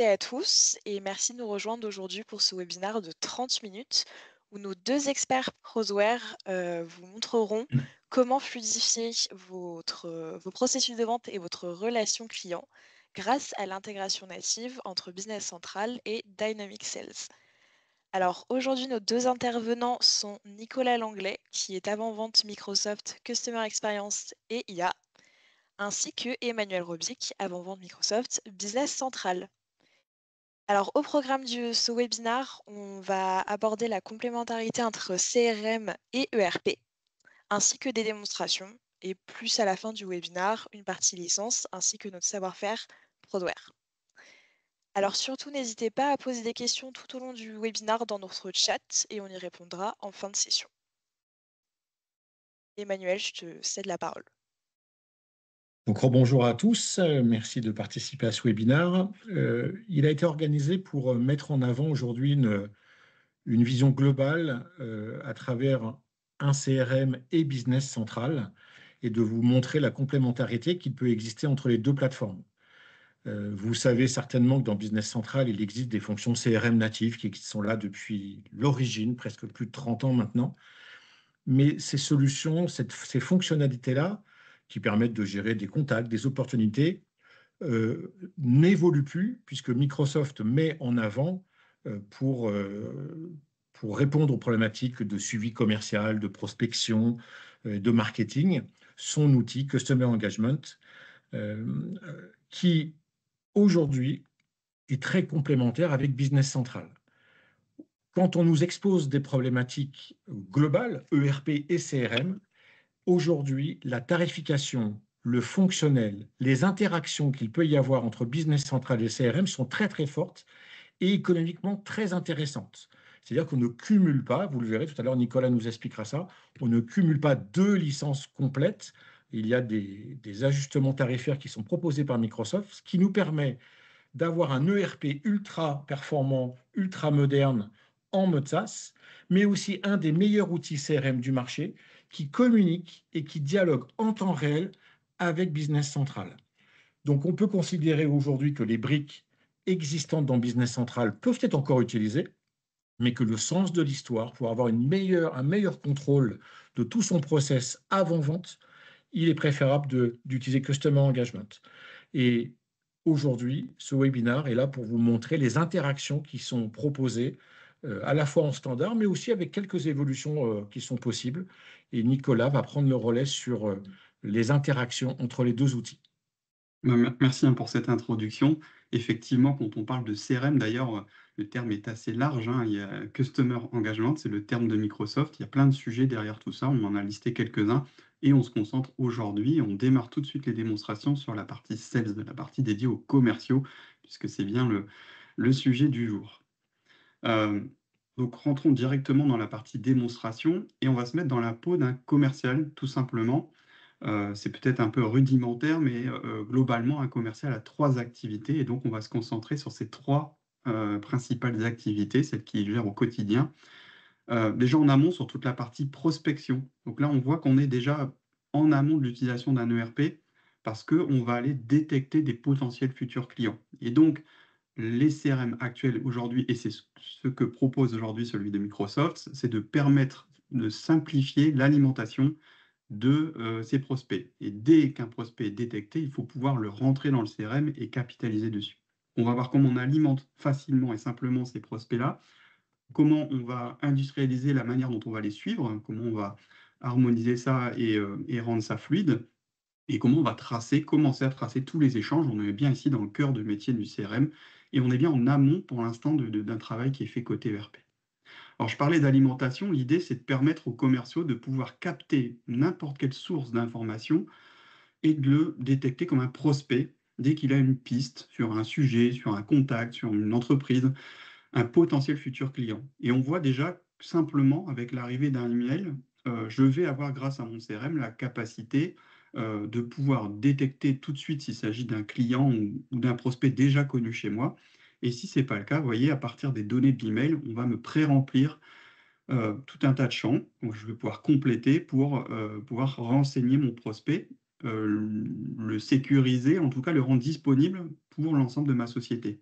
et à tous et merci de nous rejoindre aujourd'hui pour ce webinaire de 30 minutes où nos deux experts Prosware vous montreront comment fluidifier vos processus de vente et votre relation client grâce à l'intégration native entre Business Central et Dynamic Sales. Alors aujourd'hui, nos deux intervenants sont Nicolas Langlais, qui est avant-vente Microsoft Customer Experience et IA, ainsi que Emmanuel Robic, avant-vente Microsoft Business Central. Alors, au programme de ce webinaire, on va aborder la complémentarité entre CRM et ERP, ainsi que des démonstrations, et plus à la fin du webinaire, une partie licence, ainsi que notre savoir-faire Prodware. Alors surtout, n'hésitez pas à poser des questions tout au long du webinaire dans notre chat, et on y répondra en fin de session. Emmanuel, je te cède la parole. Donc, rebonjour à tous, merci de participer à ce webinaire. Il a été organisé pour mettre en avant aujourd'hui une vision globale à travers un CRM et Business Central et de vous montrer la complémentarité qui peut exister entre les deux plateformes. Vous savez certainement que dans Business Central, il existe des fonctions CRM natives qui sont là depuis l'origine, presque plus de 30 ans maintenant. Mais ces solutions, ces fonctionnalités-là, qui permettent de gérer des contacts, des opportunités, n'évoluent plus, puisque Microsoft met en avant pour répondre aux problématiques de suivi commercial, de prospection, de marketing, son outil Customer Engagement, qui aujourd'hui est très complémentaire avec Business Central. Quand on nous expose des problématiques globales, ERP et CRM, aujourd'hui, la tarification, le fonctionnel, les interactions qu'il peut y avoir entre Business Central et CRM sont très très fortes et économiquement très intéressantes. C'est-à-dire qu'on ne cumule pas, vous le verrez tout à l'heure, Nicolas nous expliquera ça, on ne cumule pas deux licences complètes. Il y a des ajustements tarifaires qui sont proposés par Microsoft, ce qui nous permet d'avoir un ERP ultra performant, ultra moderne en mode SaaS, mais aussi un des meilleurs outils CRM du marché qui communique et qui dialogue en temps réel avec Business Central. Donc on peut considérer aujourd'hui que les briques existantes dans Business Central peuvent être encore utilisées, mais que le sens de l'histoire, pour avoir un meilleur contrôle de tout son process avant-vente, il est préférable d'utiliser Customer Engagement. Et aujourd'hui, ce webinaire est là pour vous montrer les interactions qui sont proposées à la fois en standard, mais aussi avec quelques évolutions qui sont possibles. Et Nicolas va prendre le relais sur les interactions entre les deux outils. Merci pour cette introduction. Effectivement, quand on parle de CRM, d'ailleurs, le terme est assez large, hein. Il y a Customer Engagement, c'est le terme de Microsoft. Il y a plein de sujets derrière tout ça. On en a listé quelques-uns et on se concentre aujourd'hui. On démarre tout de suite les démonstrations sur la partie sales, la partie dédiée aux commerciaux, puisque c'est bien le sujet du jour. Donc, rentrons directement dans la partie démonstration et on va se mettre dans la peau d'un commercial, tout simplement. C'est peut-être un peu rudimentaire, mais globalement, un commercial a 3 activités et donc on va se concentrer sur ces 3 principales activités, celles qu'il gère au quotidien. Déjà en amont, sur toute la partie prospection. Donc là, on voit qu'on est déjà en amont de l'utilisation d'un ERP parce qu'on va aller détecter des potentiels futurs clients. Et donc, les CRM actuels aujourd'hui, et c'est ce que propose aujourd'hui celui de Microsoft, c'est de permettre de simplifier l'alimentation de ses prospects. Et dès qu'un prospect est détecté, il faut pouvoir le rentrer dans le CRM et capitaliser dessus. On va voir comment on alimente facilement et simplement ces prospects-là, comment on va industrialiser la manière dont on va les suivre, comment on va harmoniser ça et rendre ça fluide, et comment on va commencer à tracer tous les échanges. On est bien ici dans le cœur du métier du CRM, et on est bien en amont pour l'instant d'un travail qui est fait côté ERP. Alors, je parlais d'alimentation, l'idée c'est de permettre aux commerciaux de pouvoir capter n'importe quelle source d'information et de le détecter comme un prospect dès qu'il a une piste sur un sujet, sur un contact, sur une entreprise, un potentiel futur client. Et on voit déjà simplement avec l'arrivée d'un email, je vais avoir grâce à mon CRM la capacité de pouvoir détecter tout de suite s'il s'agit d'un client ou d'un prospect déjà connu chez moi. Et si ce n'est pas le cas, vous voyez, à partir des données de l'email, on va me pré-remplir tout un tas de champs. Donc, je vais pouvoir compléter pour pouvoir renseigner mon prospect, le sécuriser, en tout cas le rendre disponible pour l'ensemble de ma société.